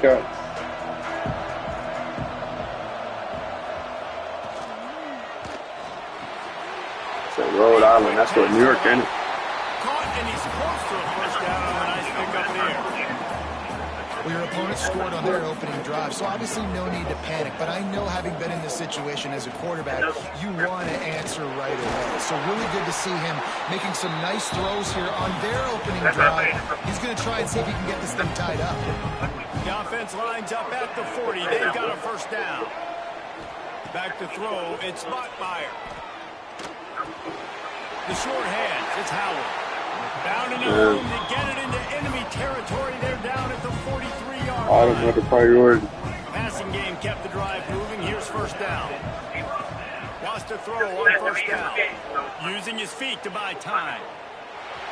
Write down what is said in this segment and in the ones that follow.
Cut. So Rhode Island, that's what New York, ain't it? Caught, and he's close to a first down on a nice pickup there. Well, your opponent scored on their opening drive, so obviously no need to panic. But I know, having been in this situation as a quarterback, you want to answer right away. So really good to see him making some nice throws here on their opening drive. He's going to try and see if he can get this thing tied up. The offense lines up at the 40. They've got a first down. Back to throw. It's Mottmeyer. The short hands. It's Howard. Down in the room to get it into enemy territory. They're down at the 43-yard line. Automatic priority. Passing game kept the drive moving. Here's first down. Wants to throw on first down. Using his feet to buy time.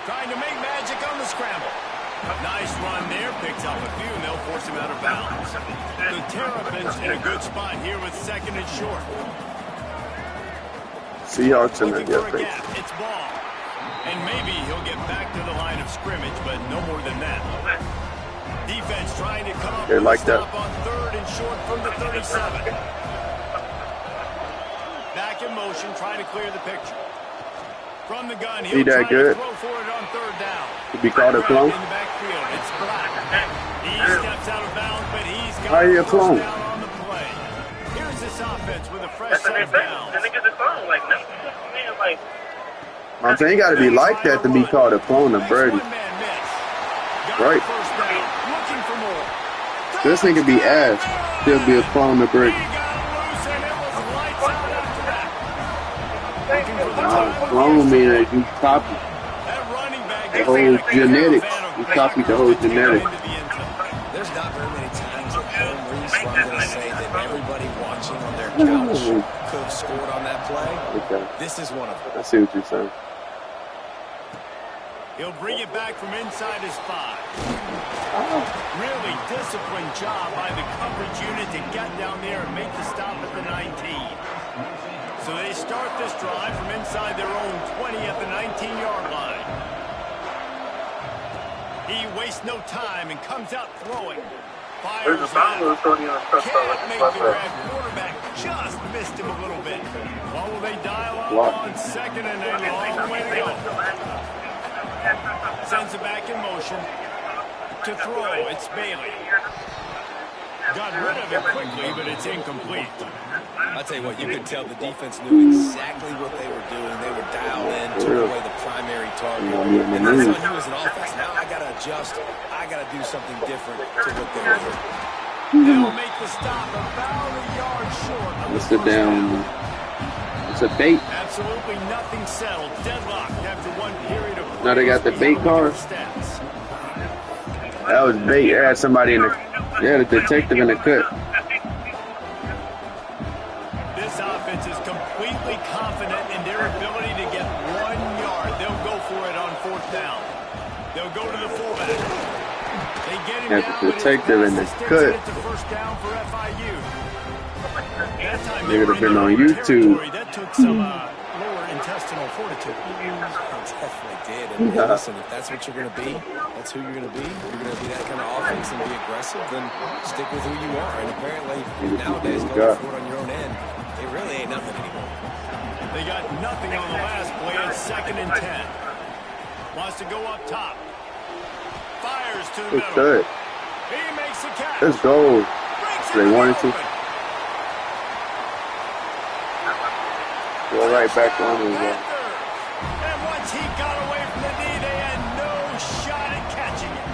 Trying to make magic on the scramble. Nice run there. Picks up a few, and they'll force him out of bounds. The Terrapins in a good spot here with second and short. Seahawks in Looking the for a gap. It's ball. And maybe he'll get back to the line of scrimmage, but no more than that. Defense trying to come up with a stop on third and short from the 37. Back in motion, trying to clear the picture. From the gun, he'll try to throw for it on third down. To be called a clone? In the backfield, it's Black. He steps out of bounds, but he's got a clone on the play. Here's this offense with a fresh set of downs. I'm saying you got to be like that to be called a clone of Birdie. Right. This nigga be ass. He'll be a clone of Birdie. Clone means that you copy the whole genetics. You copy the whole genetics. There's not very many times at home, Reese, where I'm going to say that everybody watching on their couch could have scored on that play. Okay. This is one of them. I see what you're saying. He'll bring it back from inside his 5. Really disciplined job by the coverage unit to get down there and make the stop at the 19. So they start this drive from inside their own 20 at the 19-yard line. He wastes no time and comes out throwing. Fires left. Can't make the grab. Quarterback just missed him a little bit. What will they dial up on second and a long way to go? Sends it back in motion. To throw, it's Bailey. Got rid of it quickly, but it's incomplete. I'll tell you what, you could tell the defense knew exactly what they were doing. They were dialed in, took away the primary target. And that's on you as an offense. Now I got to adjust. I got to do something different to what they were doing. They'll make the stop about a yard short. It's a down. It's a bait. Absolutely nothing settled. Deadlocked after one period of. Now they got the bait car. That was bait. They had somebody in the. Yeah, the detective in the cut. This offense is completely confident in their ability to get 1 yard. They'll go for it on fourth down. They'll go to the fullback. They get him down, the detective in the cut. It's a first down for FIU. That time they would have been on YouTube. That took some lower intestinal fortitude. Definitely did. And listen, if that's what you're going to be, that's who you're going to be. If you're going to be that kind of offense and be aggressive, then stick with who you are. And apparently, nowadays, going for it on your own end, it really ain't nothing anymore. They got nothing on the last play. It's second and 10. Wants to go up top. Fires to the middle. He makes the catch. Let's go. They wanted to. Go right back on him. And once he got away from the knee, they had no shot at catching it.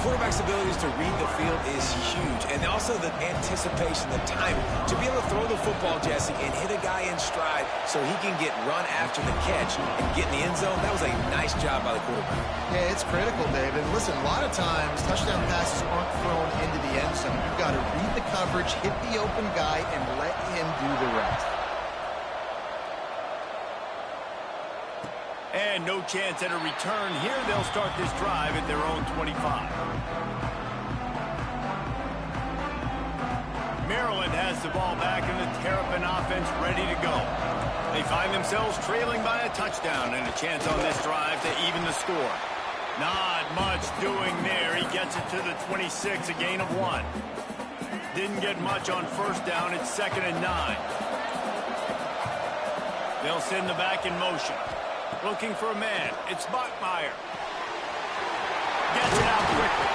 Quarterback's abilities to read the field is huge, and also the anticipation, the timing. To be able to throw the football, Jesse, and hit a guy in stride so he can get run after the catch and get in the end zone, that was a nice job by the quarterback. Yeah, it's critical, Dave. And listen, a lot of times, touchdown passes aren't thrown into the end zone. You've got to read the coverage, hit the open guy, and let him do the rest. And no chance at a return here. They'll start this drive at their own 25. Maryland has the ball back and the Terrapin offense ready to go. They find themselves trailing by a touchdown and a chance on this drive to even the score. Not much doing there. He gets it to the 26, a gain of 1. Didn't get much on first down. It's 2nd and 9. They'll send the back in motion. Looking for a man. It's Bachmeier. Gets it out quickly.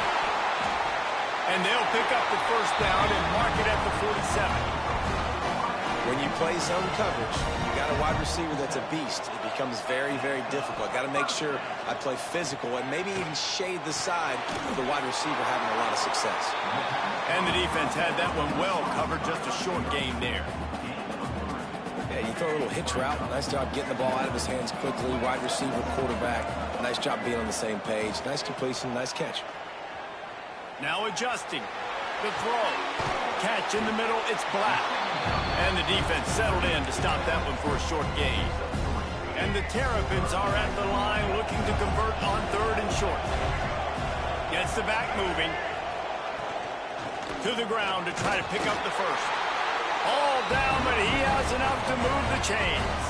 And they'll pick up the first down and mark it at the 47. When you play zone coverage, you got a wide receiver that's a beast. It becomes very, very difficult. Got to make sure I play physical and maybe even shade the side of the wide receiver having a lot of success. And the defense had that one well covered, just a short gain there. Yeah, you throw a little hitch route. Nice job getting the ball out of his hands quickly. Wide receiver, quarterback. Nice job being on the same page. Nice completion, nice catch. Now adjusting. The throw. Catch in the middle. It's Black. And the defense settled in to stop that one for a short gain. And the Terrapins are at the line looking to convert on 3rd and short. Gets the back moving. To the ground to try to pick up the first. All down, but he has enough to move the chains.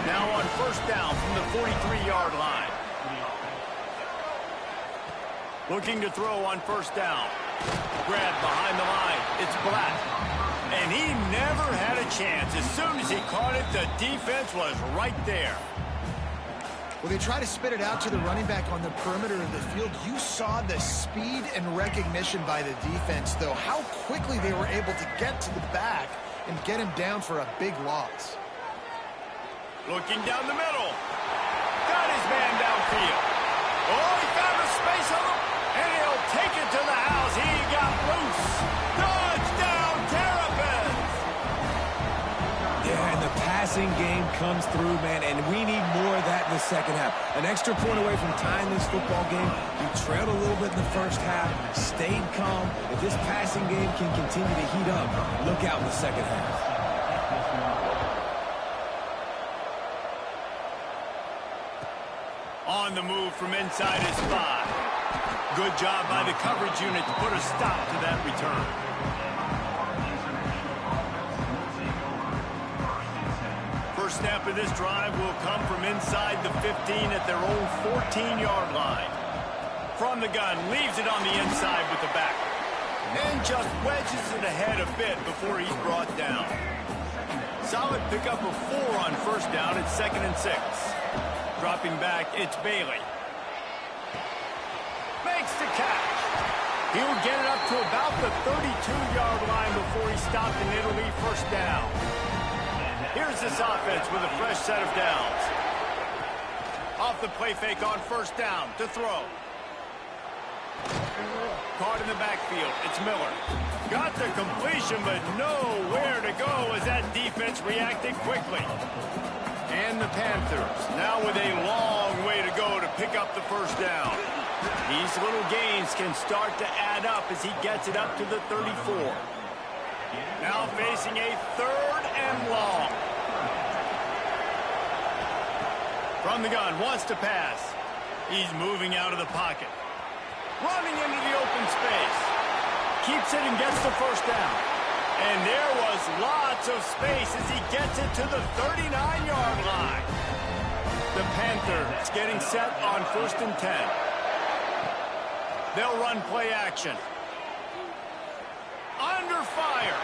Now on first down from the 43-yard line. Looking to throw on first down. Grab behind the line. It's Black. And he never had a chance. As soon as he caught it, the defense was right there. Well, they try to spit it out to the running back on the perimeter of the field. You saw the speed and recognition by the defense, though. How quickly they were able to get to the back and get him down for a big loss. Looking down the middle. Got his man downfield. Oh, he found a space on him. And he'll take it to the house. He got loose. Touchdown, Terrapins! Yeah, and the passing game comes through, man, and we need more of that in the second half. An extra point away from tying this football game. You trailed a little bit in the first half, stayed calm. If this passing game can continue to heat up, look out in the second half. On the move from inside his spot. Good job by the coverage unit to put a stop to that return. First snap of this drive will come from inside the 15 at their own 14-yard line. From the gun, leaves it on the inside with the back. And just wedges it ahead a bit before he's brought down. Solid pickup of 4 on first down. It's 2nd and 6. Dropping back, it's Bailey. Makes the catch. He'll get it up to about the 32-yard line before he stopped, and it'll be first down. Here's this offense with a fresh set of downs. Off the play fake on first down to throw. Caught in the backfield. It's Miller. Got the completion, but nowhere to go as that defense reacted quickly. And the Panthers now with a long way to go to pick up the first down. These little gains can start to add up as he gets it up to the 34. Now facing a 3rd and long. From the gun, wants to pass. He's moving out of the pocket. Running into the open space. Keeps it and gets the first down. And there was lots of space as he gets it to the 39-yard line. The Panthers getting set on 1st and 10. They'll run play action. Under fire.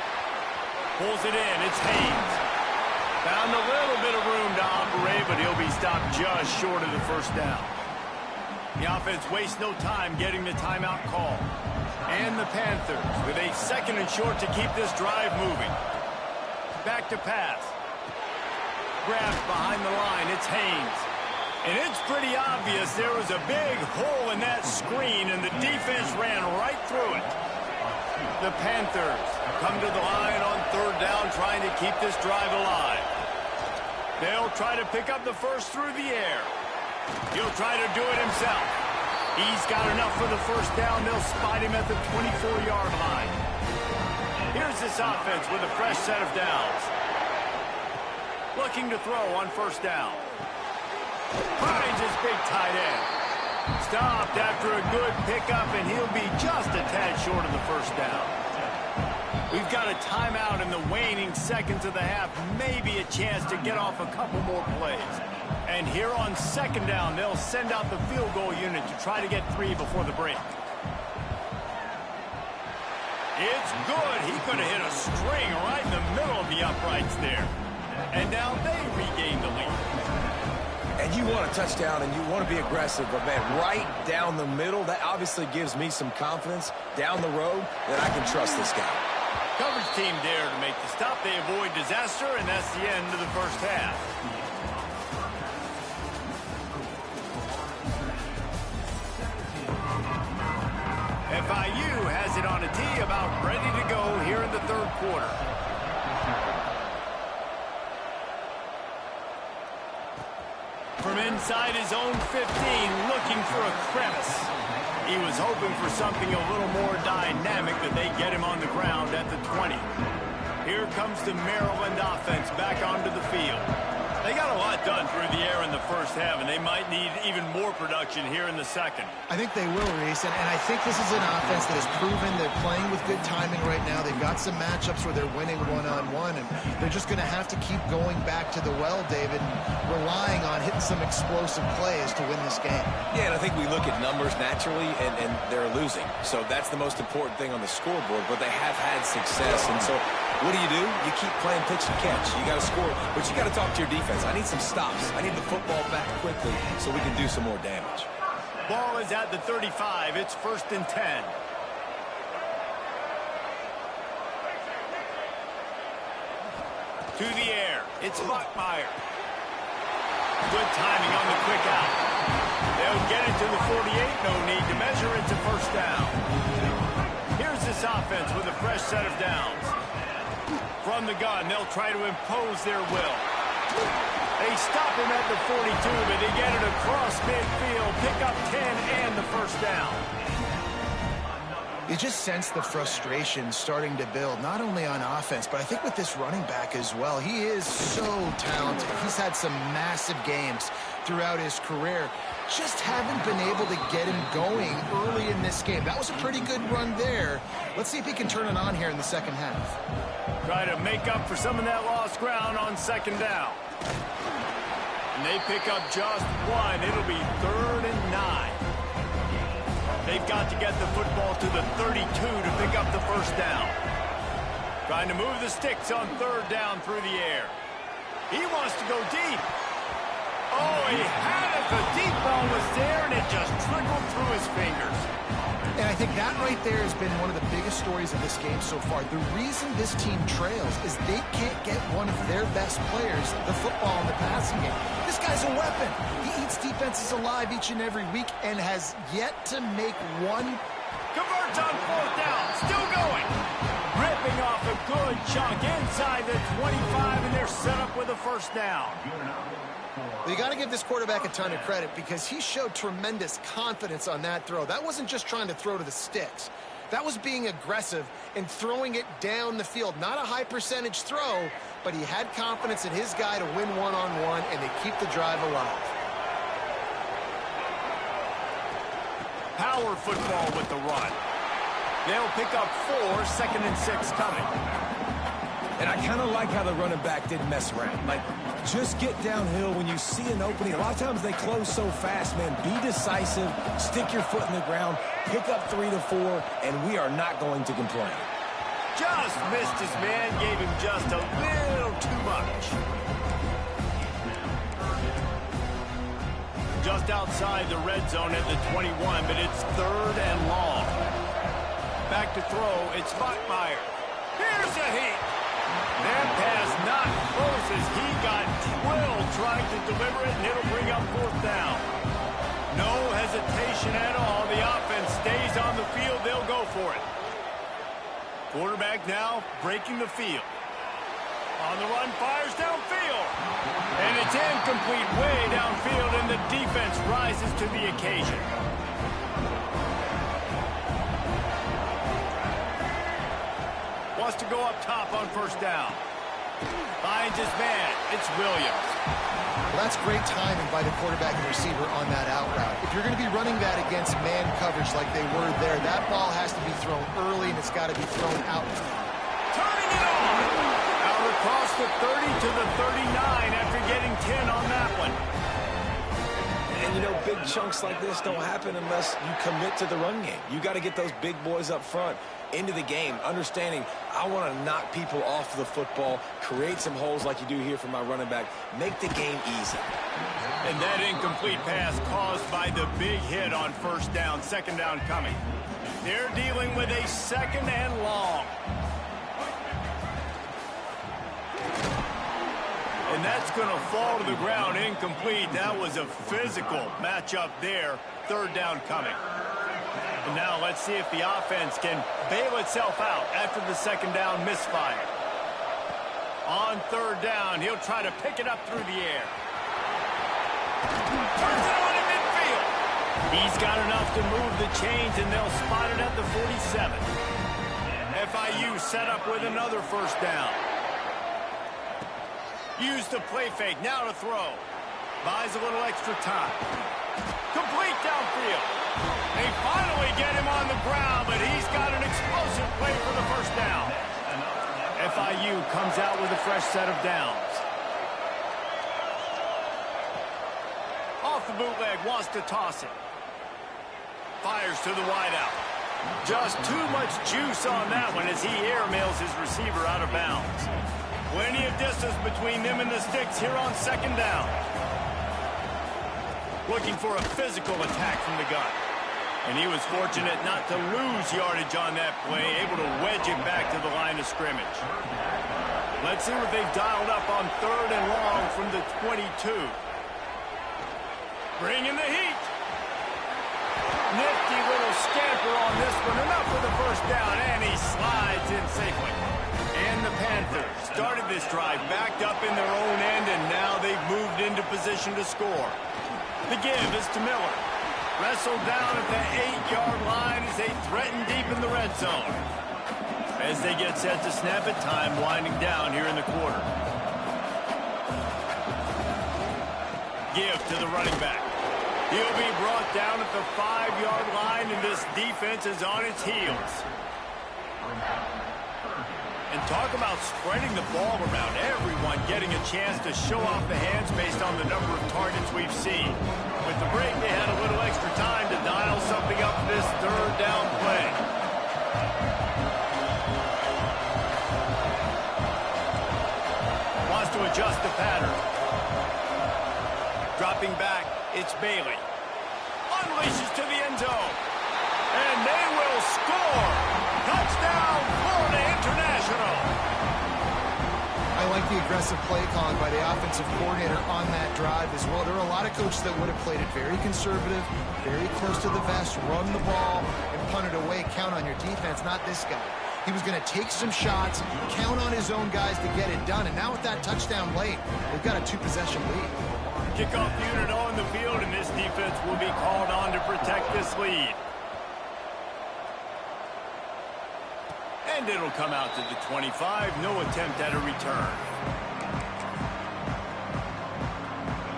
Pulls it in. It's Haynes. Found a little bit of room to operate, but he'll be stopped just short of the first down. The offense wastes no time getting the timeout call. And the Panthers with a 2nd and short to keep this drive moving. Back to pass. Grabs behind the line. It's Haynes. And it's pretty obvious there was a big hole in that screen, and the defense ran right through it. The Panthers come to the line on 3rd down, trying to keep this drive alive. They'll try to pick up the first through the air. He'll try to do it himself. He's got enough for the first down. They'll spot him at the 24-yard line. Here's this offense with a fresh set of downs. Looking to throw on first down. Finds his big tight end. Stopped after a good pickup, and he'll be just a tad short of the first down. We've got a timeout in the waning seconds of the half. Maybe a chance to get off a couple more plays. And here on second down, they'll send out the field goal unit to try to get 3 before the break. It's good. He could have hit a string right in the middle of the uprights there. And now they regain the lead. And you want a touchdown and you want to be aggressive, but man, right down the middle, that obviously gives me some confidence down the road that I can trust this guy. Coverage team there to make the stop. They avoid disaster, and that's the end of the first half. FIU has it on a tee, about ready to go here in the third quarter. From inside his own 15, looking for a crevice. He was hoping for something a little more dynamic, that they get him on the ground at the 20. Here comes the Maryland offense back onto the field. They got a lot done through the air in the first half, and they might need even more production here in the second. I think they will, Reese, and I think this is an offense that has proven they're playing with good timing right now. They've got some matchups where they're winning one-on-one, and they're just going to have to keep going back to the well, David, and relying on hitting some explosive plays to win this game. Yeah, and I think we look at numbers naturally, and they're losing. So that's the most important thing on the scoreboard, but they have had success. And so what do? You keep playing pitch and catch. You got to score, but you got to talk to your defense. I need some stops. I need the football back quickly so we can do some more damage. Ball is at the 35. It's 1st and 10. To the air. It's Buckmeyer. Good timing on the quick out. They'll get it to the 48. No need to measure it to first down. Here's this offense with a fresh set of downs. From the gun, they'll try to impose their will. They stop him at the 42, but they get it across midfield, pick up 10 and the first down. You just sense the frustration starting to build, not only on offense, but I think with this running back as well. He is so talented. He's had some massive games throughout his career. Just haven't been able to get him going early in this game. That was a pretty good run there. Let's see if he can turn it on here in the second half. Try to make up for some of that lost ground on second down. And they pick up just 1. It'll be 3rd and 9. They've got to get the football to the 32 to pick up the first down. Trying to move the sticks on 3rd down through the air. He wants to go deep. Oh, he had it. The deep ball was there, and it just trickled through his fingers. And I think that right there has been one of the biggest stories of this game so far. The reason this team trails is they can't get one of their best players the football in the passing game. This guy's a weapon. He eats defenses alive each and every week and has yet to make one. Converts on 4th down. Still going. Ripping off a good chunk inside the 25, and they're set up with a first down. You got to give this quarterback a ton of credit because he showed tremendous confidence on that throw. That wasn't just trying to throw to the sticks. That was being aggressive and throwing it down the field. Not a high percentage throw, but he had confidence in his guy to win one-on-one, and they keep the drive alive. Power football with the run. They'll pick up 4, 2nd and 6 coming. And I kind of like how the running back didn't mess around. Like, just get downhill when you see an opening. A lot of times they close so fast, man. Be decisive, stick your foot in the ground, pick up 3 to 4, and we are not going to complain. Just missed his man, gave him just a little too much. Just outside the red zone at the 21, but it's 3rd and long. Back to throw, it's Buckmeyer. Here's a heat. That pass not close as he got drilled trying to deliver it, and it'll bring up 4th down. No hesitation at all. The offense stays on the field. They'll go for it. Quarterback now breaking the field. On the run, fires downfield. And it's incomplete way downfield, and the defense rises to the occasion. Wants to go up top on 1st down. Finds his man. It's Williams. Well, that's great timing by the quarterback and receiver on that out route. If you're going to be running that against man coverage like they were there, that ball has to be thrown early, and it's got to be thrown out. Turning it on. Out of across the 30 to the 39 after getting 10 on that one. And, you know, big chunks like this don't happen unless you commit to the run game. You got to get those big boys up front into the game, understanding I want to knock people off the football, create some holes like you do here for my running back, make the game easy. And that incomplete pass caused by the big hit on first down, second down coming. They're dealing with a second and long. And that's going to fall to the ground incomplete. That was a physical matchup there. Third down coming. And now let's see if the offense can bail itself out after the second down misfire. On third down, he'll try to pick it up through the air. Turns it on in midfield. He's got enough to move the chains, and they'll spot it at the 47. FIU set up with another first down. Use the play fake, now to throw. Buys a little extra time. Complete downfield. They finally get him on the ground, but he's got an explosive play for the first down. FIU comes out with a fresh set of downs. Off the bootleg, wants to toss it. Fires to the wideout. Just too much juice on that one as he airmails his receiver out of bounds. Plenty of distance between them and the sticks here on second down. Looking for a physical attack from the gun. And he was fortunate not to lose yardage on that play, able to wedge it back to the line of scrimmage. Let's see what they've dialed up on third and long from the 22. Bringing the heat. Nifty little scamper on this one. Enough for the first down, and he slides in safely. And the Panthers started this drive backed up in their own end, and now they've moved into position to score. The give is to Miller. Wrestled down at the 8-yard line as they threaten deep in the red zone. As they get set to snap it, time winding down here in the quarter. Give to the running back. He'll be brought down at the 5-yard line, and this defense is on its heels. And talk about spreading the ball around. Everyone getting a chance to show off the hands based on the number of targets we've seen. With the break, they had a little extra time to dial something up for this third down play. Wants to adjust the pattern. Dropping back, it's Bailey. Unleashes to the end zone. And they will score. Touchdown, Florida International. I like the aggressive play calling by the offensive coordinator on that drive as well. There are a lot of coaches that would have played it very conservative, very close to the vest, run the ball, and punt it away, count on your defense, not this guy. He was going to take some shots, count on his own guys to get it done, and now with that touchdown late, they've got a 2-possession lead. Kickoff unit on the field, and this defense will be called on to protect this lead. And it'll come out to the 25. No attempt at a return.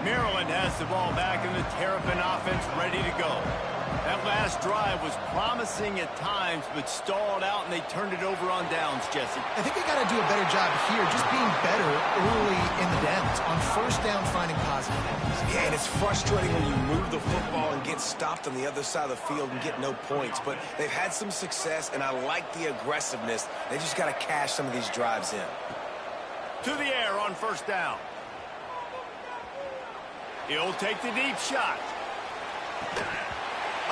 Maryland has the ball back in the Terrapin offense ready to go. That last drive was promising at times, but stalled out, and they turned it over on downs, Jesse. I think they got to do a better job here, just being better early in the downs. On first down, finding positive downs. Yeah, and it's frustrating when you move the football and get stopped on the other side of the field and get no points. But they've had some success, and I like the aggressiveness. They just got to cash some of these drives in. To the air on first down. He'll take the deep shot.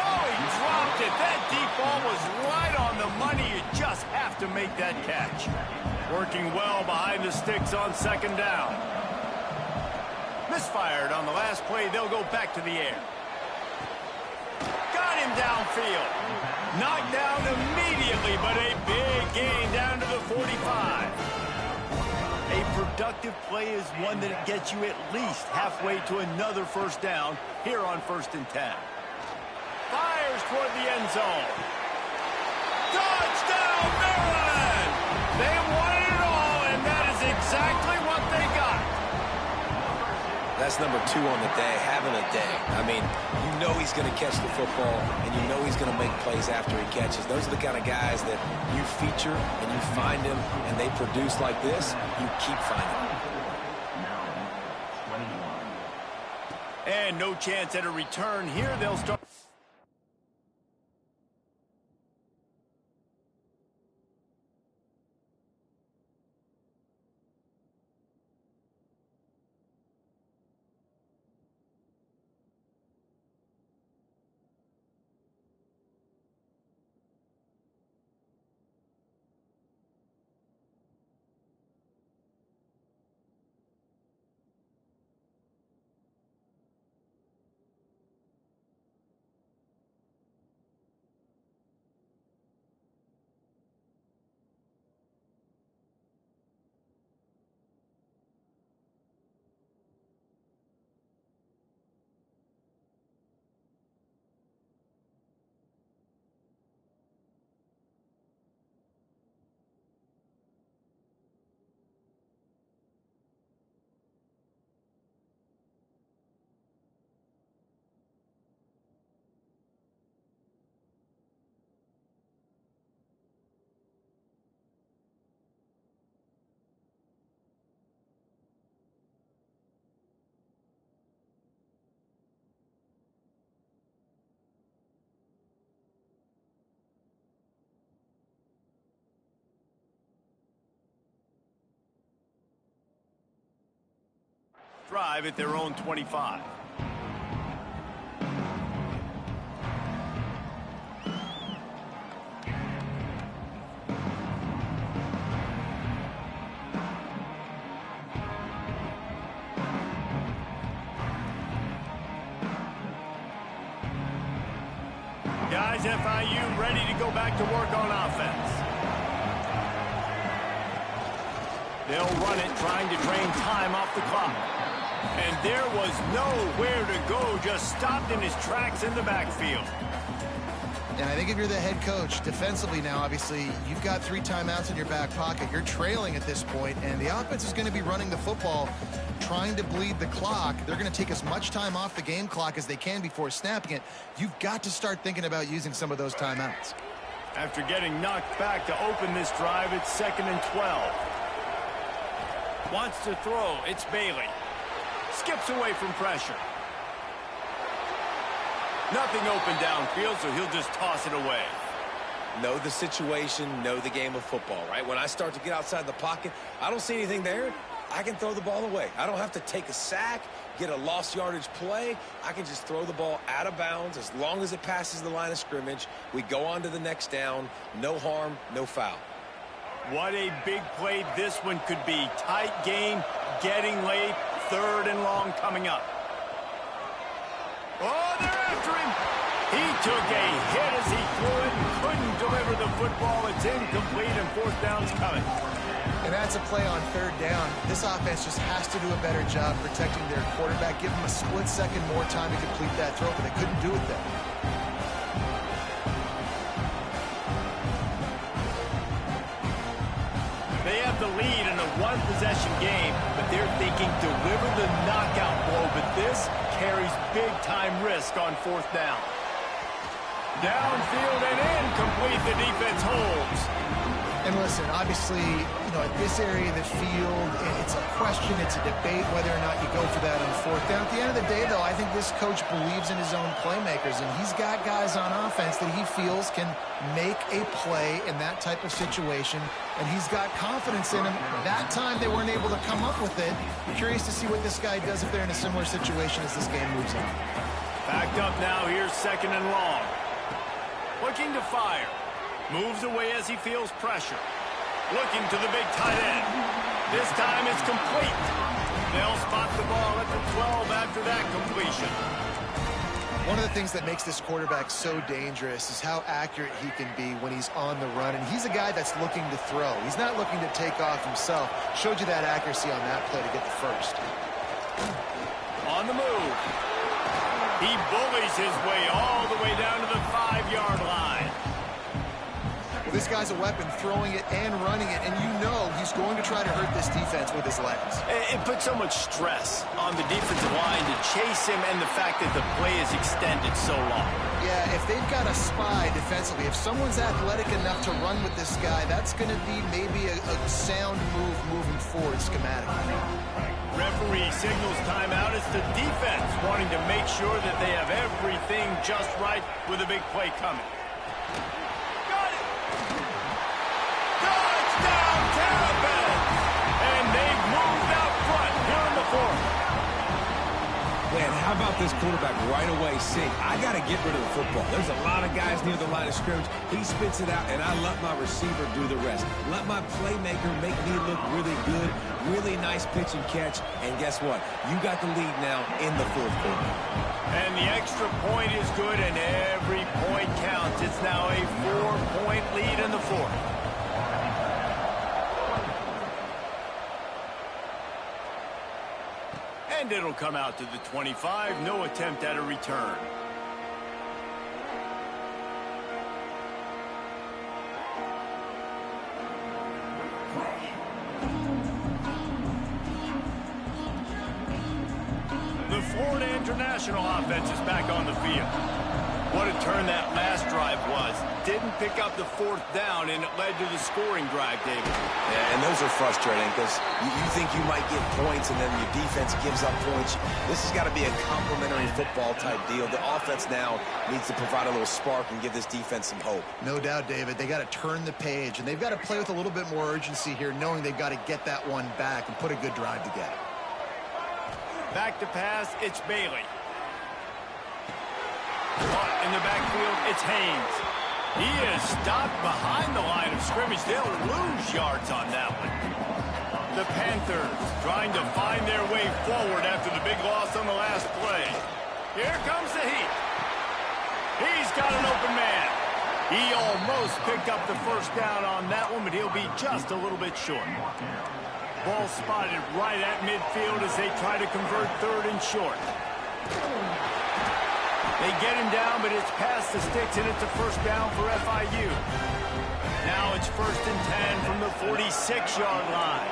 Oh, he dropped it. That deep ball was right on the money. You just have to make that catch. Working well behind the sticks on second down. Misfired on the last play. They'll go back to the air. Got him downfield. Knocked down immediately, but a big gain down to the 45. A productive play is one that gets you at least halfway to another first down here on 1st and 10. Fires toward the end zone. Touchdown, Maryland! They wanted it all, and that is exactly what they got. That's number 2 on the day, having a day. I mean, you know he's going to catch the football, and you know he's going to make plays after he catches. Those are the kind of guys that you feature and you find them, and they produce like this, you keep finding them. And no chance at a return here. They'll start. Drive at their own 25. Guys, FIU ready to go back to work on offense. They'll run it, trying to drain time off the clock. And there was nowhere to go, just stopped in his tracks in the backfield. And I think if you're the head coach, defensively now, obviously, you've got 3 timeouts in your back pocket. You're trailing at this point, and the offense is going to be running the football, trying to bleed the clock. They're going to take as much time off the game clock as they can before snapping it. You've got to start thinking about using some of those timeouts. After getting knocked back to open this drive, it's 2nd and 12. Wants to throw, it's Bailey. Skips away from pressure. Nothing open downfield, so he'll just toss it away. Know the situation, know the game of football, right? When I start to get outside the pocket, I don't see anything there, I can throw the ball away. I don't have to take a sack, get a lost yardage play. I can just throw the ball out of bounds as long as it passes the line of scrimmage. We go on to the next down. No harm, no foul. What a big play this one could be. Tight game, getting late, 3rd and long coming up. Oh, they're after him. He took a hit as he threw it and couldn't deliver the football. It's incomplete and 4th down's coming. And that's a play on 3rd down. This offense just has to do a better job protecting their quarterback. Give them a split second more time to complete that throw, but they couldn't do it then. They have the lead in a 1-possession game, but they're thinking deliver the knockout blow, but this carries big-time risk on 4th down. Downfield and incomplete, the defense holds. And listen, obviously, at this area of the field, it's a question, it's a debate whether or not you go for that on 4th down. At the end of the day, though, I think this coach believes in his own playmakers, and he's got guys on offense that he feels can make a play in that type of situation, and he's got confidence in him. That time they weren't able to come up with it. Curious to see what this guy does if they're in a similar situation as this game moves on. Backed up now, here's 2nd and long. Looking to fire. Moves away as he feels pressure. Looking to the big tight end. This time it's complete. They'll spot the ball at the 12 after that completion. One of the things that makes this quarterback so dangerous is how accurate he can be when he's on the run. And he's a guy that's looking to throw. He's not looking to take off himself. Showed you that accuracy on that play to get the first. On the move. He bullies his way all the way down to the 5-yard line. Well, this guy's a weapon, throwing it and running it, and you know he's going to try to hurt this defense with his legs. It puts so much stress on the defensive line to chase him, and the fact that the play is extended so long. Yeah, if they've got a spy defensively, if someone's athletic enough to run with this guy, that's going to be maybe a sound move moving forward schematically. Referee signals timeout. It's the defense wanting to make sure that they have everything just right with a big play coming. Got it! Touchdown, Terrapins! And they've moved out front here in the fourth. Man, how about this quarterback right away saying, I got to get rid of the football. There's a lot of guys near the line of scrimmage. He spits it out, and I let my receiver do the rest. Let my playmaker make me look really good. Really nice pitch and catch. And guess what? You got the lead now in the fourth quarter. And the extra point is good, and every point counts. It's now a 4-point lead in the fourth. And it'll come out to the 25. No attempt at a return. The Florida International offense is back on the field. What a turn that last drive was. Didn't pick up the fourth down, and it led to the scoring drive, David. Yeah, and those are frustrating because you think you might get points and then your defense gives up points. This has got to be a complementary football type deal. The offense now needs to provide a little spark and give this defense some hope. No doubt, David. They got to turn the page, and they've got to play with a little bit more urgency here, knowing they've got to get that one back and put a good drive together. Back to pass, it's Bailey. Caught in the backfield, it's Haynes. He is stopped behind the line of scrimmage. They'll lose yards on that one. The Panthers trying to find their way forward after the big loss on the last play. Here comes the heat. He's got an open man. He almost picked up the first down on that one, but he'll be just a little bit short. Ball spotted right at midfield as they try to convert third and short. They get him down, but it's past the sticks, and it's a first down for FIU. Now it's 1st and 10 from the 46-yard line.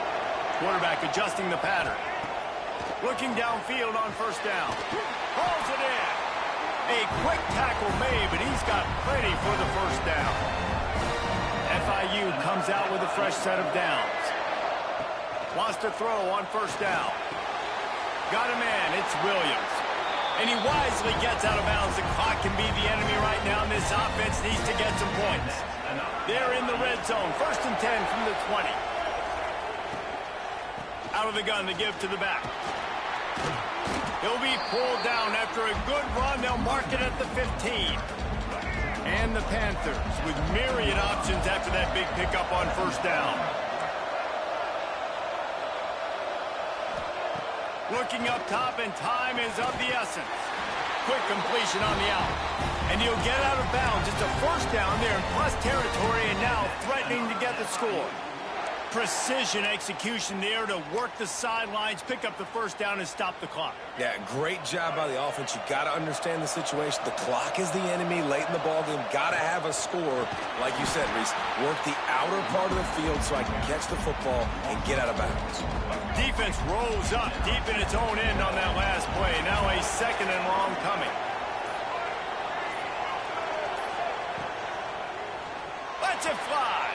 Quarterback adjusting the pattern. Looking downfield on first down. Hauls it in. A quick tackle made, but he's got plenty for the first down. FIU comes out with a fresh set of downs. Wants to throw on first down. Got a man. It's Williams. And he wisely gets out of bounds. The clock can be the enemy right now, and this offense needs to get some points. They're in the red zone. 1st and 10 from the 20. Out of the gun to give to the back. He'll be pulled down after a good run. They'll mark it at the 15. And the Panthers with myriad options after that big pickup on first down. Looking up top, and time is of the essence. Quick completion on the out. And he'll get out of bounds. It's a first down there in plus territory, and now threatening to get the score. Precision execution there to work the sidelines, pick up the first down, and stop the clock. Yeah, great job by the offense. You got to understand the situation. The clock is the enemy late in the ballgame. Got to have a score. Like you said, Reese, work the outer part of the field so I can catch the football and get out of bounds. Defense rolls up deep in its own end on that last play. Now a 2nd and long coming. Let's it fly.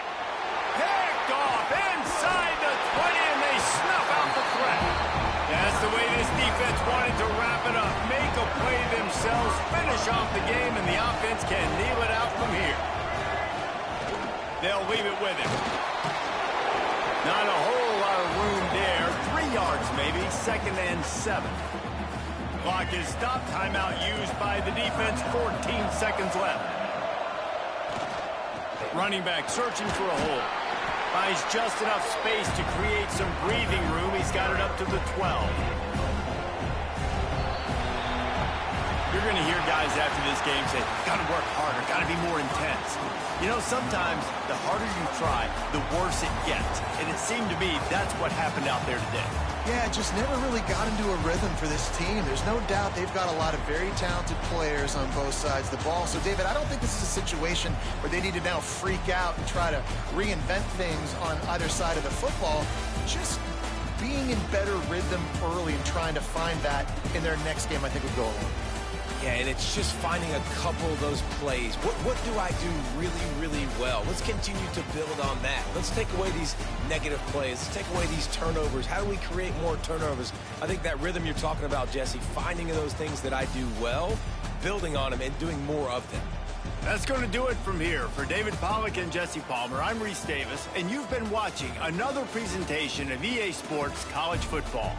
Picked off inside the 20, and they snuff out the threat. That's the way this defense wanted to wrap it up. Make a play themselves, finish off the game, and the offense can kneel it out from here. They'll leave it with him. Not a whole lot of room there. 3 yards maybe, 2nd and 7. Clock is stopped. Timeout used by the defense. 14 seconds left. Running back searching for a hole. Finds just enough space to create some breathing room. He's got it up to the 12. Here You're going to hear guys after this game say, got to work harder, got to be more intense. You know, sometimes the harder you try, the worse it gets. And it seemed to me that's what happened out there today. Yeah, just never really got into a rhythm for this team. There's no doubt they've got a lot of very talented players on both sides of the ball. So, David, I don't think this is a situation where they need to now freak out and try to reinvent things on either side of the football. Just being in better rhythm early and trying to find that in their next game, I think, would go a long way. Yeah, and it's just finding a couple of those plays. What do I do really, really well? Let's continue to build on that. Let's take away these negative plays. Let's take away these turnovers. How do we create more turnovers? I think that rhythm you're talking about, Jesse, finding those things that I do well, building on them, and doing more of them. That's going to do it from here. For David Pollack and Jesse Palmer, I'm Reese Davis, and you've been watching another presentation of EA Sports College Football.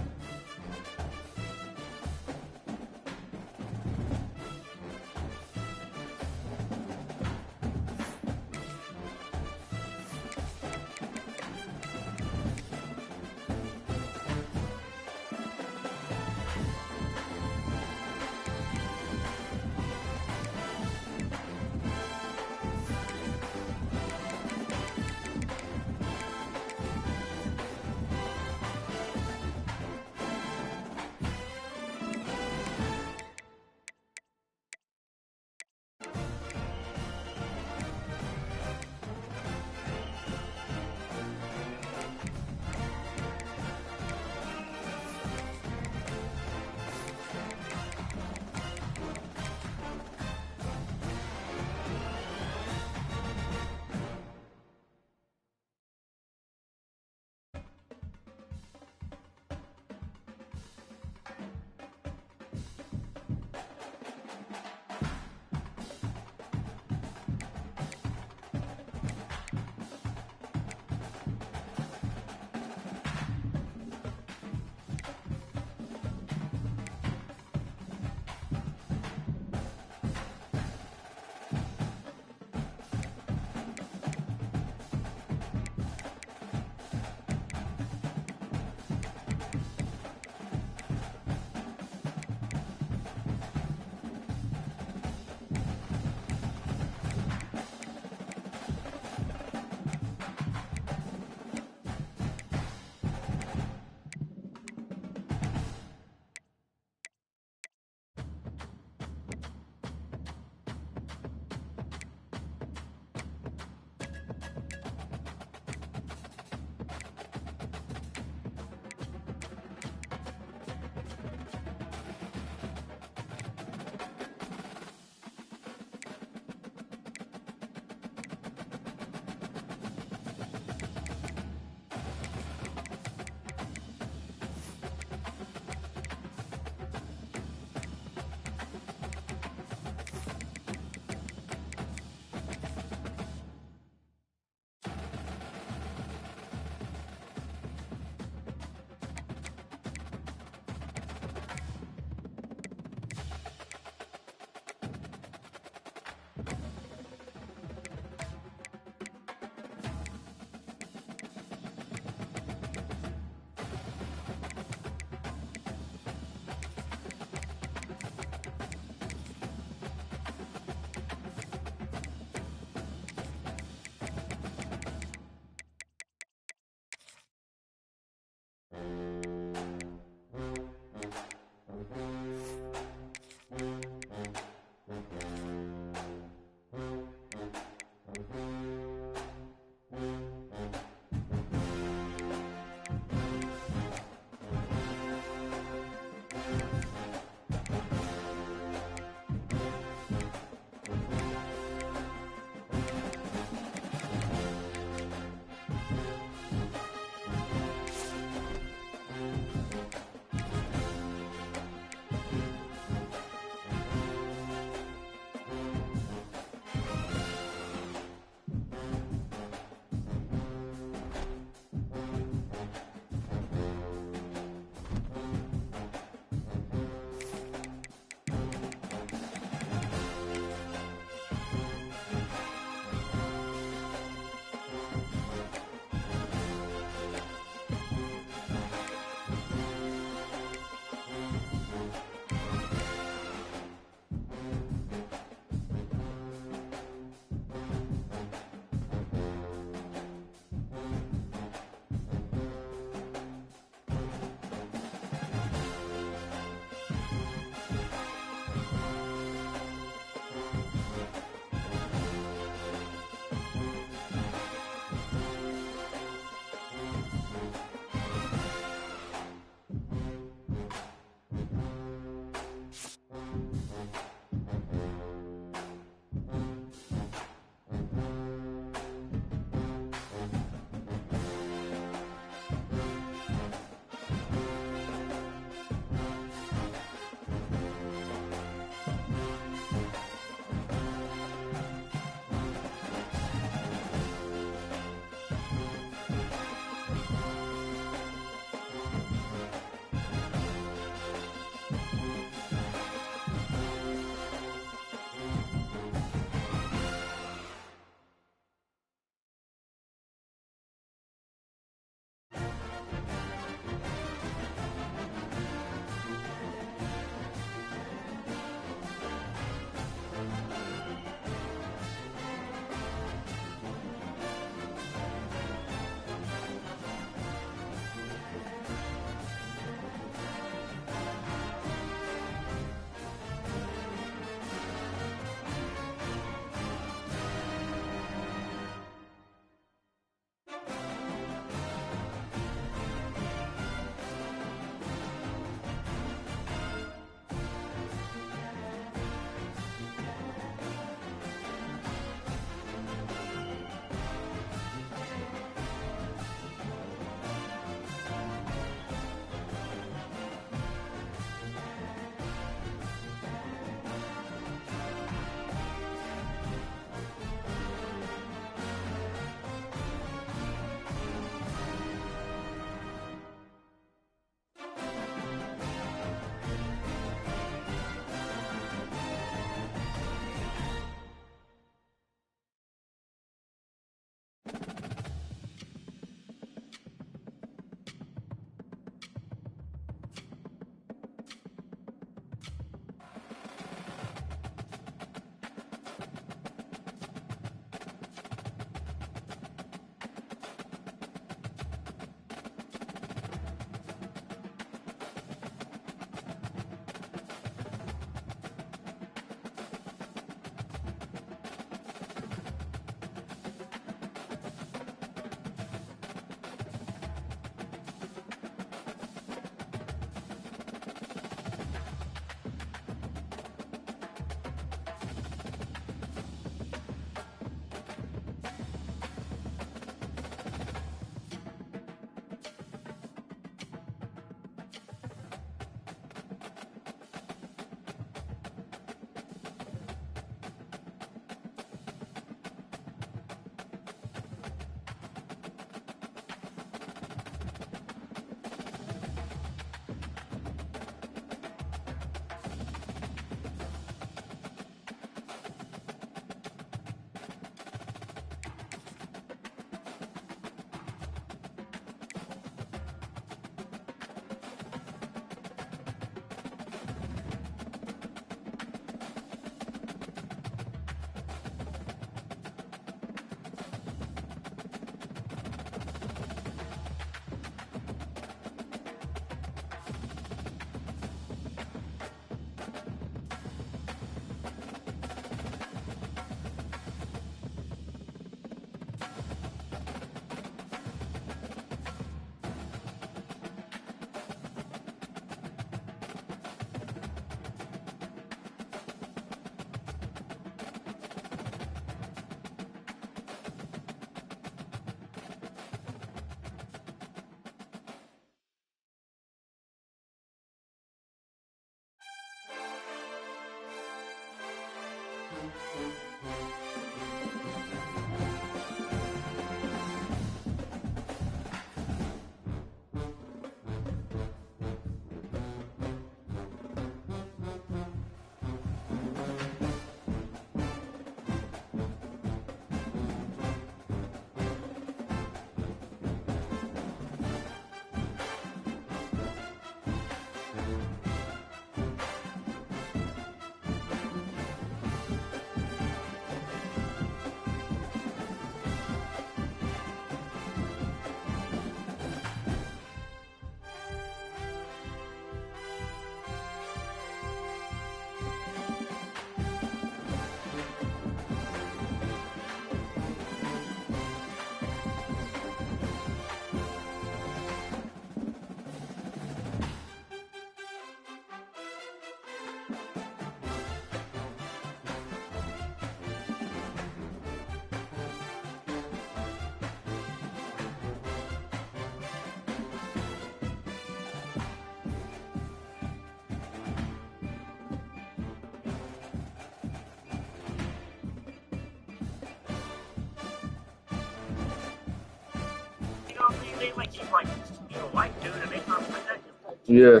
Yeah.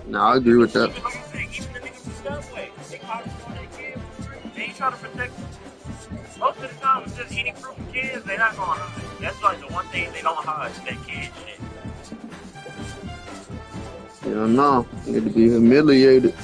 No, I agree with that. They try to protect them. Most of the time, it's just any group of kids, they're not going to hide. That's like the one thing they don't hide is that kid shit. Yeah, no. Need to be humiliated.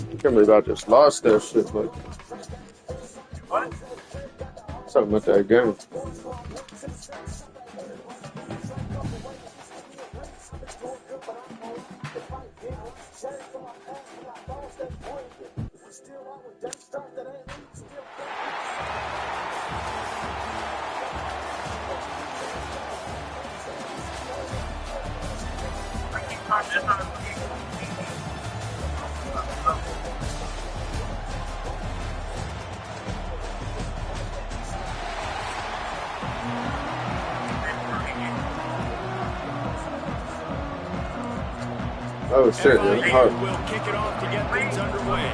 I can't believe I just lost that shit. Like, What? talking about that game. Oh shit, yeah, hard. We'll kick it off to get things underway.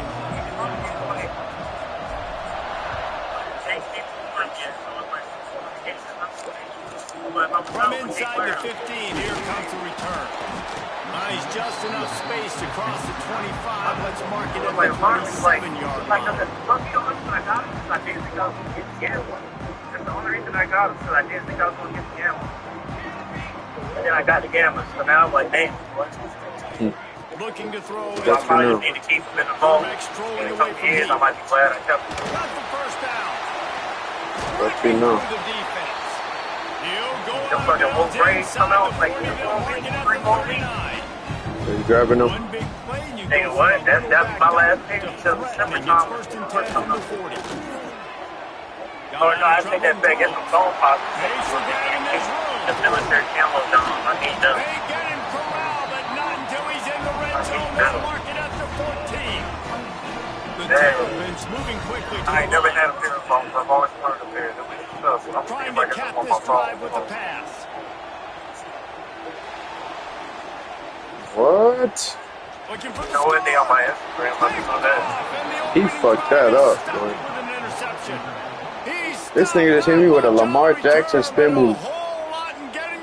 From inside the 15, here comes the return. He's just enough space to cross the 25. Let's mark it at the 27-yard line. I didn't think I was going to get the gamble. That's the only reason I got him, because I didn't think I was going to get the gamble. And then I got the gamble, so now I'm like, damn, what? Looking to throw. I probably just need to keep him in the ball. And in some years, I might be glad I kept him. Got the first down. Let's see now. The defense. He'll go Just like a whole brain come out, like, you know, 3 more weeks. So you grabbing them? One big play, and you Hey, go what? for That's my last pick the until December It's time. first and 10 from the 40. Oh, no, I take that back. Get some phone pops. Pace for that in this room. The military camo down. I need them. They get him corralled, but not until he's in the red zone. They'll mark it up to 14. The Terrapins moving quickly to I ain't the never line. had a pair of phones. I've always wanted a pair. I'm Trying trying to cap this drive with the pass. What? Looking for the No way they on my Instagram. Let me know that. He fucked that up, Stopped boy. with an interception. This nigga just hit me with a Lamar Jackson spin move.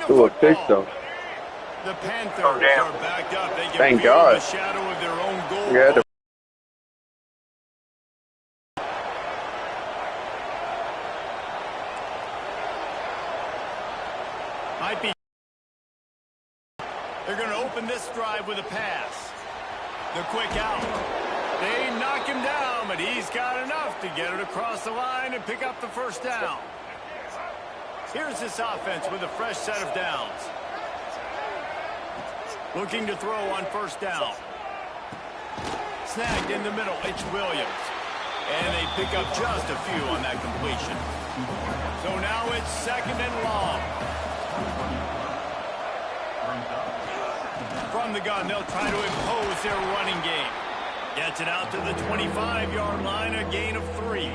Threw a pick though. The Panthers Oh, damn. are backed up. They can Thank feel God. the shadow of their own goal. Yeah, the Might be. They're going to open this drive with a pass. The quick out. They knock him down, but he's got enough to get it across the line and pick up the first down. Here's this offense with a fresh set of downs. Looking to throw on first down. Snagged in the middle. It's Williams. And they pick up just a few on that completion. So now it's 2nd and long. From the gun, they'll try to impose their running game. Gets it out to the 25-yard line, a gain of 3.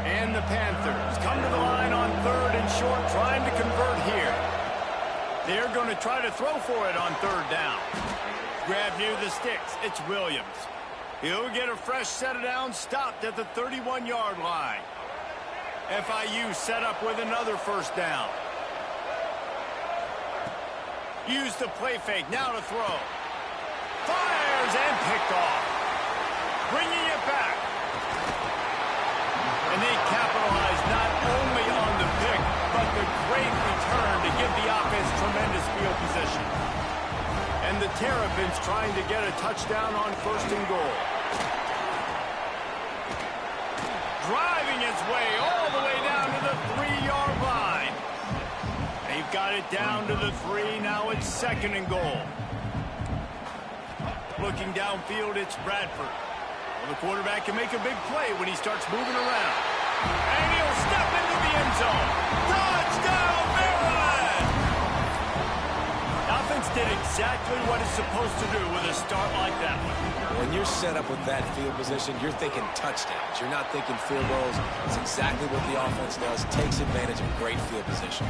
And the Panthers come to the line on 3rd and short, trying to convert here. They're going to try to throw for it on 3rd down. Grab near the sticks. It's Williams. He'll get a fresh set of downs, stopped at the 31-yard line. FIU set up with another 1st down. Use the play fake, now to throw. Fires and picked off. Bringing it back. And they capitalize not only on the pick, but the great return to give the offense tremendous field position. And the Terrapins trying to get a touchdown on 1st and goal. Driving his way all the way down to the 3-yard line. They've got it down to the 3. Now it's 2nd and goal. Looking downfield, it's Bradford. Well, the quarterback can make a big play when he starts moving around. And he'll step into the end zone. Touchdown, Maryland! The offense did exactly what it's supposed to do with a start like that one. When you're set up with that field position, you're thinking touchdowns. You're not thinking field goals. It's exactly what the offense does. Takes advantage of great field position.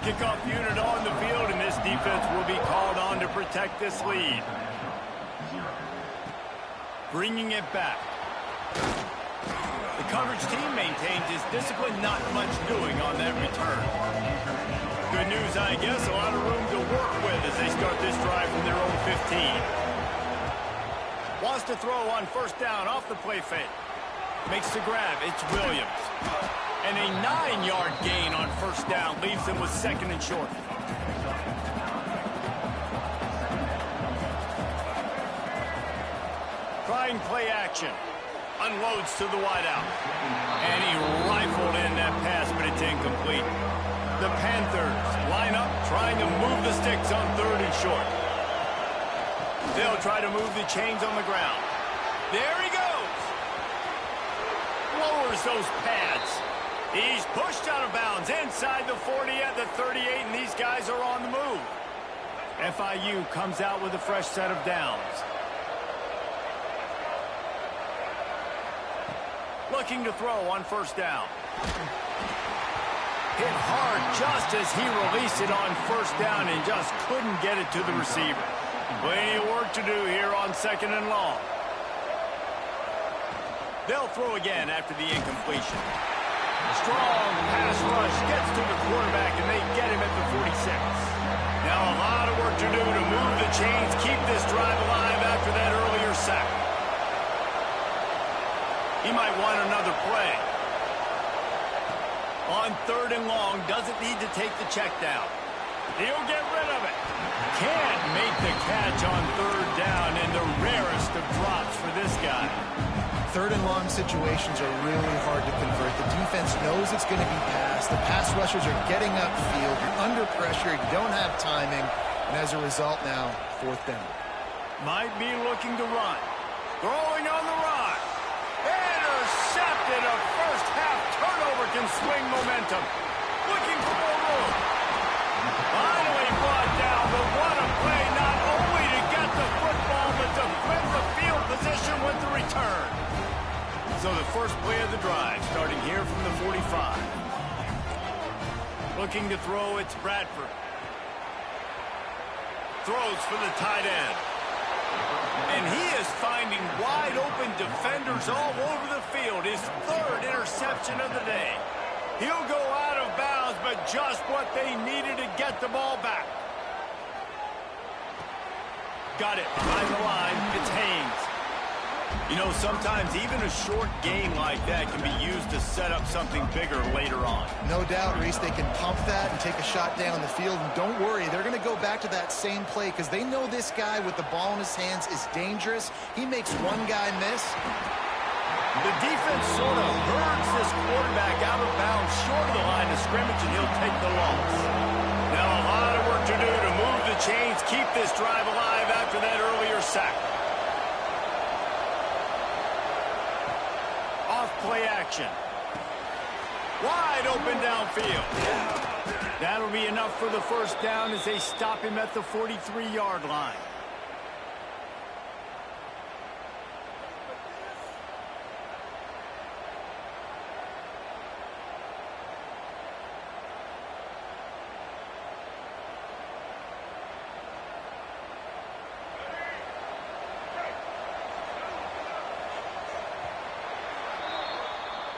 Kickoff unit on the field, and this defense will be called on to protect this lead. Bringing it back. The coverage team maintains his discipline, not much doing on that return. Good news, I guess, a lot of room to work with as they start this drive from their own 15. Wants to throw on 1st down off the play fake. Makes the grab. It's Williams. And a 9-yard gain on 1st down leaves them with 2nd and short. Trying play action. Unloads to the wideout. And he rifled in that pass, but it's incomplete. The Panthers line up, trying to move the sticks on 3rd and short. They'll try to move the chains on the ground. There he goes. Lowers those pads. He's pushed out of bounds inside the 40 at the 38, and these guys are on the move. FIU comes out with a fresh set of downs. Looking to throw on 1st down. Hit hard just as he released it on 1st down and just couldn't get it to the receiver. Plenty of work to do here on 2nd and long. They'll throw again after the incompletion. Strong pass rush gets to the quarterback, and they get him at the 46. Now a lot of work to do to move the chains, keep this drive alive after that earlier sack. He might want another play. On 3rd and long, doesn't need to take the check down. He'll get rid of it. Can't make the catch on 3rd down, and the rarest of drops for this guy. 3rd and long situations are really hard to convert. The defense knows it's going to be passed. The pass rushers are getting upfield. You're under pressure. You don't have timing. And as a result now, 4th down. Might be looking to run. Throwing on the run. Intercepted. A first-half turnover can swing momentum. Looking for more room. Finally brought down, but what a play, not only to get the football, but to flip the field position with the return. So the first play of the drive, starting here from the 45. Looking to throw, it's Bradford. Throws for the tight end. And he is finding wide-open defenders all over the field. His 3rd interception of the day. He'll go out of bounds, but just what they needed to get the ball back. Got it behind the line. It's Haynes. You know, sometimes even a short game like that can be used to set up something bigger later on. No doubt, Reese, they can pump that and take a shot down the field. And don't worry, they're going to go back to that same play because they know this guy with the ball in his hands is dangerous. He makes one guy miss. The defense sort of herds this quarterback out of bounds short of the line of scrimmage, and he'll take the loss. Now a lot of work to do to move the chains, keep this drive alive after that earlier sack. play action. Wide open downfield. That'll be enough for the first down as they stop him at the 43-yard line.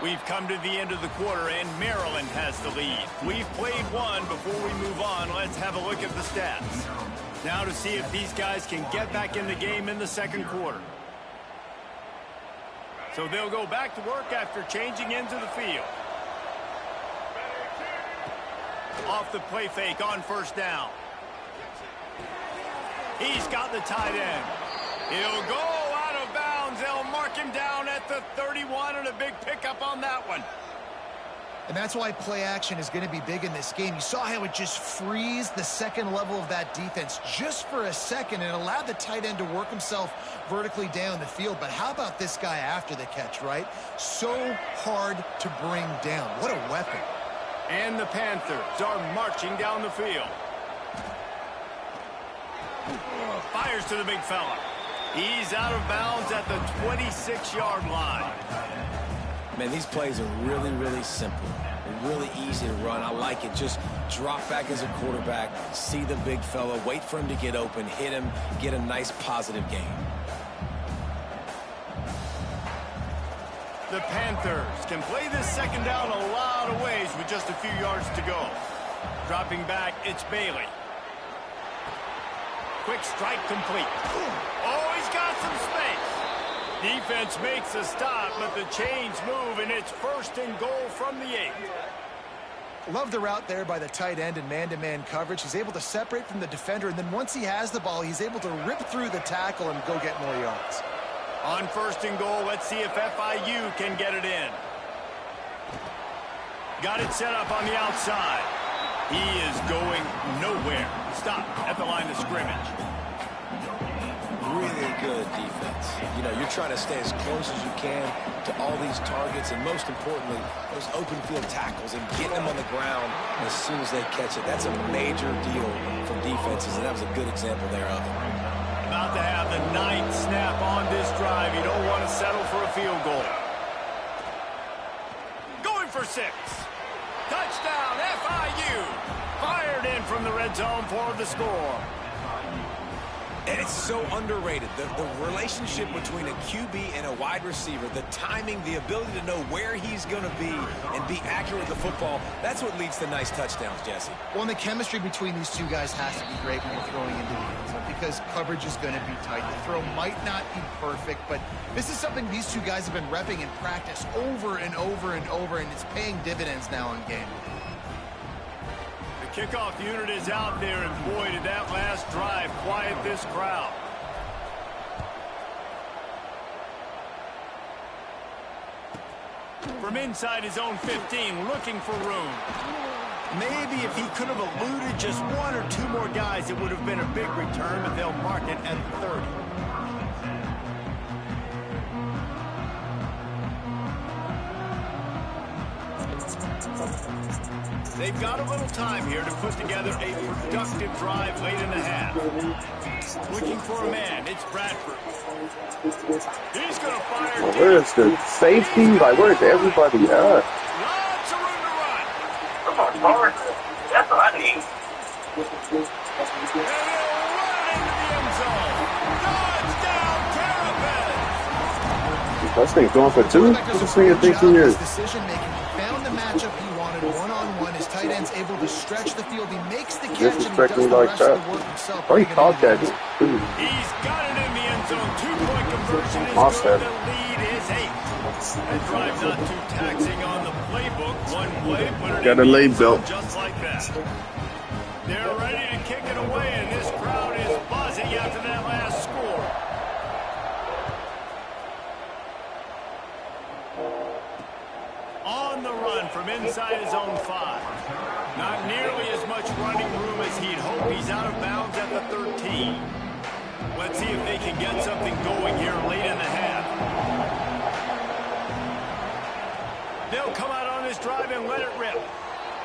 We've come to the end of the quarter, and Maryland has the lead. We've played one. Before we move on, let's have a look at the stats. Now to see if these guys can get back in the game in the second quarter. So they'll go back to work after changing into the field. Off the play fake on first down. He's got the tight end. He'll go out of bounds. They'll mark him down at the 31, and a big pickup on that one. And that's why play action is going to be big in this game. You saw how it just frees the second level of that defense just for a second and allowed the tight end to work himself vertically down the field. But how about this guy after the catch, right? So hard to bring down. What a weapon. And the Panthers are marching down the field. Fires to the big fella. He's out of bounds at the 26-yard line. Man, these plays are really, really simple. They're really easy to run. I like it. Just drop back as a quarterback, see the big fella, wait for him to get open, hit him, get a nice positive gain. The Panthers can play this second down a lot of ways with just a few yards to go. Dropping back, it's Bailey. Quick strike complete. Oh, he's got some space. Defense makes a stop, but the chains move, and it's 1st and goal from the 8. Love the route there by the tight end in man-to-man coverage. He's able to separate from the defender, and then once he has the ball, he's able to rip through the tackle and go get more yards. On 1st and goal, let's see if FIU can get it in. Got it set up on the outside. He is going nowhere. Stop at the line of scrimmage. Really good defense. You know, you're trying to stay as close as you can to all these targets, and most importantly, those open field tackles and getting them on the ground as soon as they catch it. That's a major deal for defenses, and that was a good example there of it. About to have the 9th snap on this drive. You don't want to settle for a field goal. Going for 6. Touchdown, FIU. Fired in from the red zone for the score. And it's so underrated. The relationship between a QB and a wide receiver, the timing, the ability to know where he's going to be and be accurate with the football, that's what leads to nice touchdowns, Jesse. Well, and the chemistry between these two guys has to be great when you're throwing into the end zone because coverage is going to be tight. The throw might not be perfect, but this is something these two guys have been repping in practice over and over and over, and it's paying dividends now in game. Kickoff unit is out there, and boy, did that last drive quiet this crowd. From inside his own 15, looking for room. Maybe if he could have eluded just 1 or 2 more guys, it would have been a big return, but they'll mark it at 30. They've got a little time here to put together a productive drive late in the half. Looking for a man, it's Bradford. He's going to fire. Well, where's the safety? Like, where's everybody at? Lots of room to run. Come on, Lord. That's what I need. And he'll run into the end zone. Touchdown, Terrapins. This thing's going for 2? What this thing thinks he is? Decision-making. He found the matchup he wanted one-on-one. His tight end's able to stretch the field. He makes the catch, and he does the like rest that. of the work himself. Oh, he caught that. He's got it in the end zone. 2-point conversion is good. The lead is 8. That drive not too taxing on the playbook. One play, put it Got a in the lay end zone belt. just like that. They're ready to kick it away, and this crowd is buzzing after that last score. On the run from inside his own 5. Not nearly as much running room as he'd hope. He's out of bounds at the 13. Let's see if they can get something going here late in the half. drive and let it rip.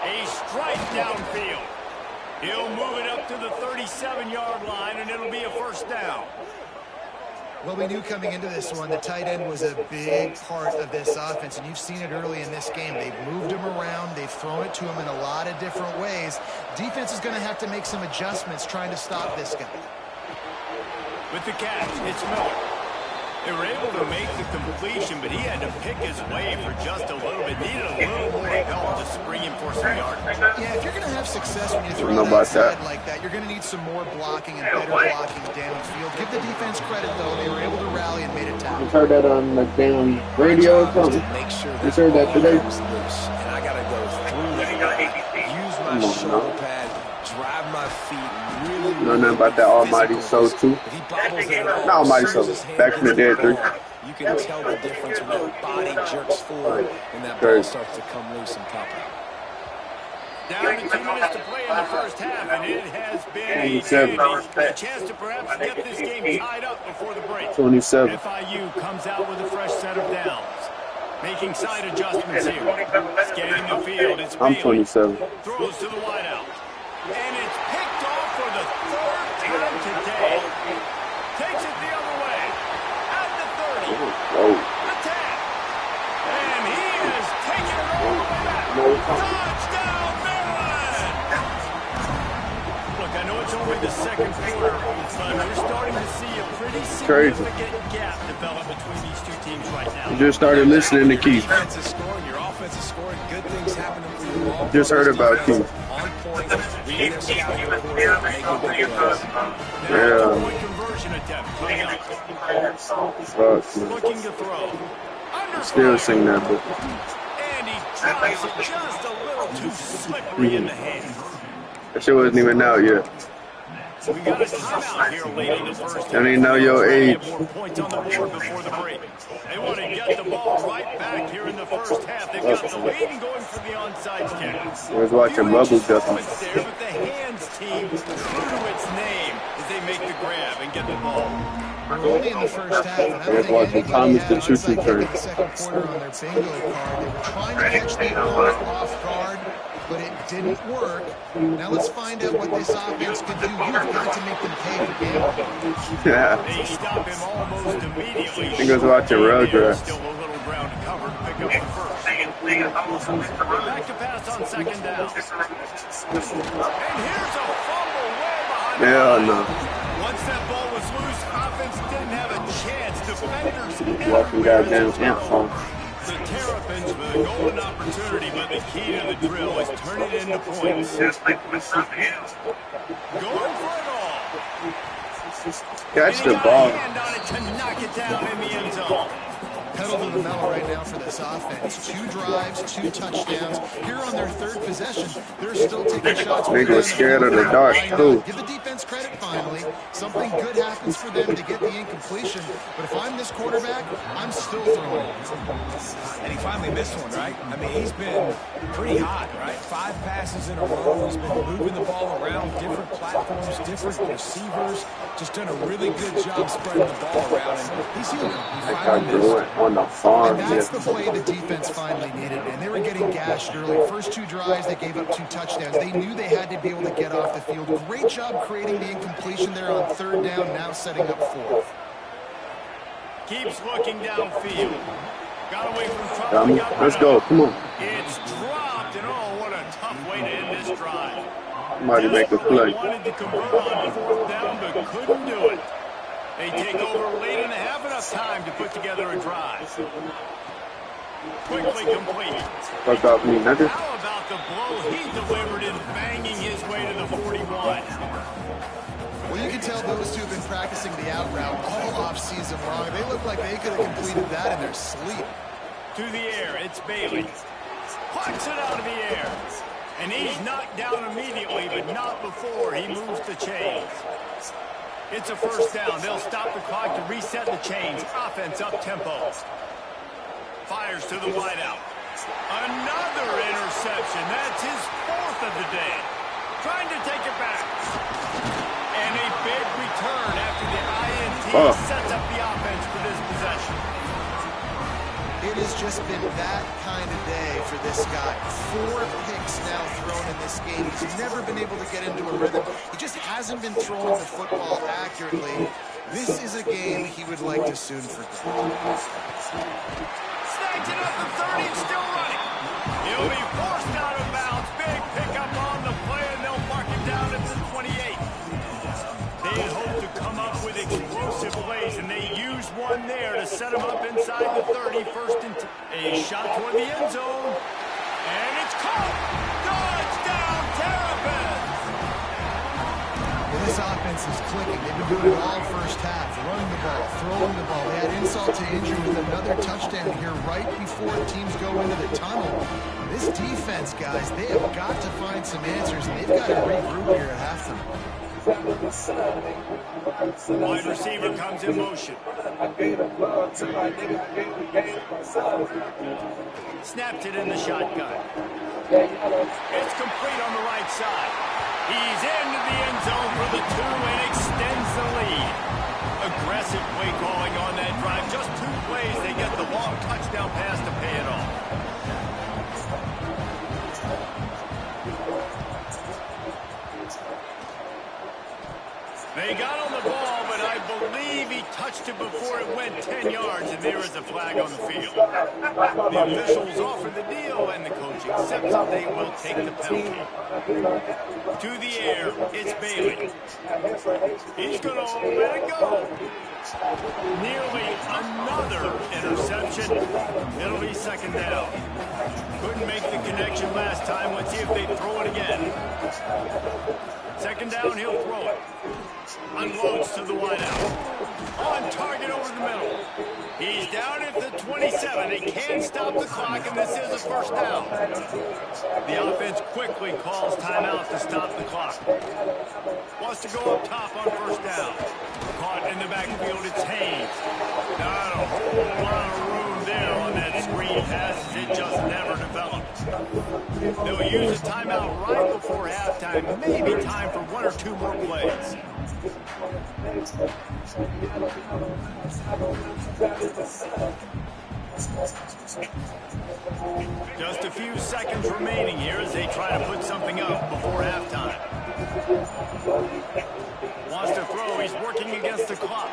A strike downfield. He'll move it up to the 37-yard line, and it'll be a first down. Well, we knew coming into this one the tight end was a big part of this offense, and you've seen it early in this game. They've moved him around. They've thrown it to him in a lot of different ways. Defense is going to have to make some adjustments trying to stop this guy. With the catch, it's Miller. They were able to make the completion, but he had to pick his way for just a little bit. Needed a little more help to spring him for some yardage. Yeah, if you're going to have success when you throw it outside like that, you're going to need some more blocking and better blocking downfield. Give the defense credit, though. They were able to rally and made a tackle. You heard that on the damn radio or something? You heard that today? And I got to go through that. Use my shoulder pad, drive my feet. Really, you know nothing about that Almighty Soul too? Not Almighty Soul. Back from the dead 3. You can tell the difference when that body jerks forward and that ball starts to come loose and pop out. Down to 2 minutes to play in the first half, and it has been a chance to perhaps get this game tied up before the break. 27. FIU comes out with a fresh set of downs. Making side adjustments here. Scanning the field, it's I'm Bailey. 27. Throws to the wideout. And it's picked off for the 3rd time today. Takes it the other way. At the 30. Oh. Attack. And he is taking it all the way back. Touchdown, Maryland! Look, I know it's only the second quarter, but we're starting to see a pretty significant gap develop between these two teams right now. You just started listening to Keith. Your offense is scoring. Good things happening for your ball. Just heard about Keith. On point, reading their scouting report, making big plays. Yeah. Point conversion attempt coming up. Fuck, man. Looking to throw. Still sing that book. And he drops it just a little too slippery in the hands. That shit wasn't even out yet. We got a timeout here late in the first. Don't even know your age. More points on the board before the break. They want to get the ball right back here in the first half. They've got the lead and going for the onside kick. I was watching Bubble Ducky. There, but the hands team, true to its name, as they make the grab and get the ball. We're only in the first half, and I don't think watching anybody Thomas had the it looks Choo-Choo like turn. the second quarter on their bingo card. They were trying to catch the opponent off guard, but it didn't work. Now let's find out what this offense can do. You've got to make them pay for gambling. Yeah. They stop him almost immediately. I think I was watching Rugrats. Still a little ground to cover to pick up the first. Back to pass on second down. And here's a fumble way behind the Hell line. no. Once that ball was loose, offense didn't have a chance. Defenders Watching goddamn ants on. The Terrapins with a golden opportunity, but the key to the drill is turn it into points. Going for it all. Catch And he the got ball. a hand on it to knock it down in the end zone. Pedal to the metal right now for this offense. 2 drives, 2 touchdowns. Here on their 3rd possession, they're still taking shots. Nigga was scared of the dark, too. Give the defense credit finally. Something good happens for them to get the incompletion. But if I'm this quarterback, I'm still throwing. And he finally missed one, right? I mean, he's been pretty hot, right? 5 passes in a row. He's been moving the ball around, different platforms, different receivers. Just done a really good job spreading the ball around. And he's human. He I finally missed. do it on the farm. And that's the Yeah. play the defense finally needed, and they were getting gashed early. First 2 drives, they gave up 2 touchdowns. They knew they had to be able to get off the field. Great job creating the incompletion there on 3rd down, now setting up 4th. Keeps looking downfield. Got away from trouble. Let's go. Come on. It's dropped, and oh, what a tough way to end this drive. Somebody make a play. Wanted to convert on 4th down, but couldn't do it. They take over late and have enough time to put together a drive. Quickly complete. Fuck off me, nigga. How about the blow he delivered in banging his way to the 41? Well, you can tell those 2 have been practicing the out route all off-season long. They look like they could have completed that in their sleep. To the air, it's Bailey. Pucks it out of the air. And he's knocked down immediately, but not before he moves the chains. It's a first down. They'll stop the clock to reset the chains. Offense up-tempo. Fires to the wideout. Another interception. That's his 4th of the day. Trying to take it back. And a big return after the INT sets up the offense for this possession. It It has just been that kind of day for this guy. 4 picks now thrown in this game. He's never been able to get into a rhythm. He just hasn't been throwing the football accurately. This is a game he would like to soon forget. Snags it up the 30, still running. He'll be forced out of bounds. Big pickup on the play, and they'll mark him down at the 28. They had hoped to come up with explosive plays, and they used one there to set him up inside the 30. First and a shot toward the end zone, and it's caught. Touchdown, Terrapins! Well, this offense is clicking. They've been doing it all first half, running the ball, throwing the ball. They had insult to injury with another touchdown here right before teams go into the tunnel. This defense, guys, they have got to find some answers, and they've got to regroup here at halftime. Wide receiver comes in motion. Snapped it in the shotgun. It's complete on the right side. He's into the end zone for the 2 and extends the lead. Aggressive play calling on that drive. Just 2 plays, they get the long touchdown pass to pay it off. They got on the ball, but I believe he touched it before it went 10 yards, and there is a flag on the field. The officials offer the deal, and the coach accepts it. They will take the penalty. To the air, it's Bailey. He's going to let it go. Nearly another interception. It'll be second down. Couldn't make the connection last time. Let's see if they throw it again. Second down, he'll throw it. Unloads to the wideout. On target over the middle. He's down at the 27. They can't stop the clock, and this is a first down. The offense quickly calls timeout to stop the clock. Wants to go up top on first down. Caught in the backfield, it's Haynes. Not a whole lot of room there on that screen pass. It just never developed. They'll use a timeout right before halftime. Maybe time for 1 or 2 more plays. Just a few seconds remaining here as they try to put something up before halftime. Wants to throw. He's working against the clock.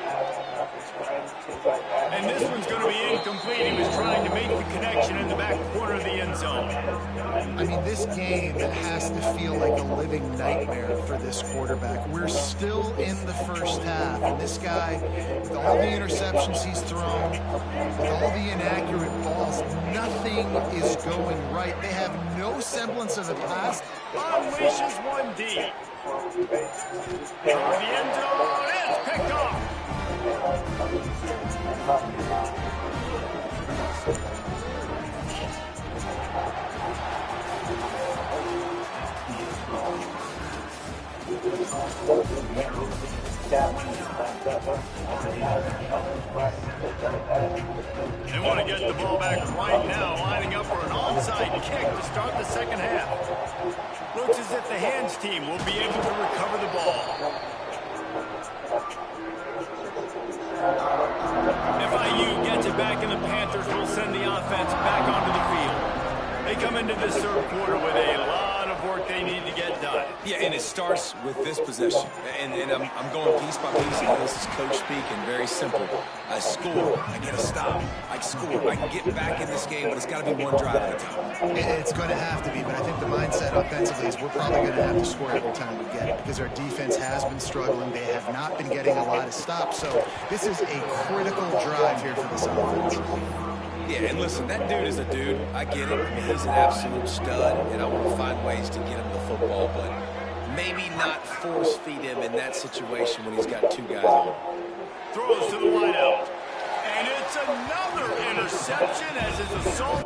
And this one's going to be incomplete. He was trying to make the connection in the back corner of the end zone. I mean, this game has to feel like a living nightmare for this quarterback. We're still in the first half, and this guy, with all the interceptions he's thrown, with all the inaccurate balls, nothing is going right. They have no semblance of a pass. Unleashes one deep. The end zone is picked off. They want to get the ball back right now, lining up for an onside kick to start the second half. Looks as if the hands team will be able to recover the ball. FIU gets it back, and the Panthers will send the offense back onto the field. They come into this third quarter with a lot of work they need to get done. Yeah, and it starts with this possession. And I'm going piece by piece, and this is coach speaking, very simple. I score, I get a stop. I score, I can get back in this game, but it's got to be one drive at a time. It's going to have to be, but I think the mindset offensively is we're probably going to have to score every time we get it because our defense has been struggling. They have not been getting a lot of stops, so this is a critical drive here for this offense. Yeah, and listen, that dude is a dude. I get it. I mean, he's an absolute stud, and I want to find ways to get him the football, but maybe not force feed him in that situation when he's got 2 guys on. Throws to the wideout. And it's another interception as his assault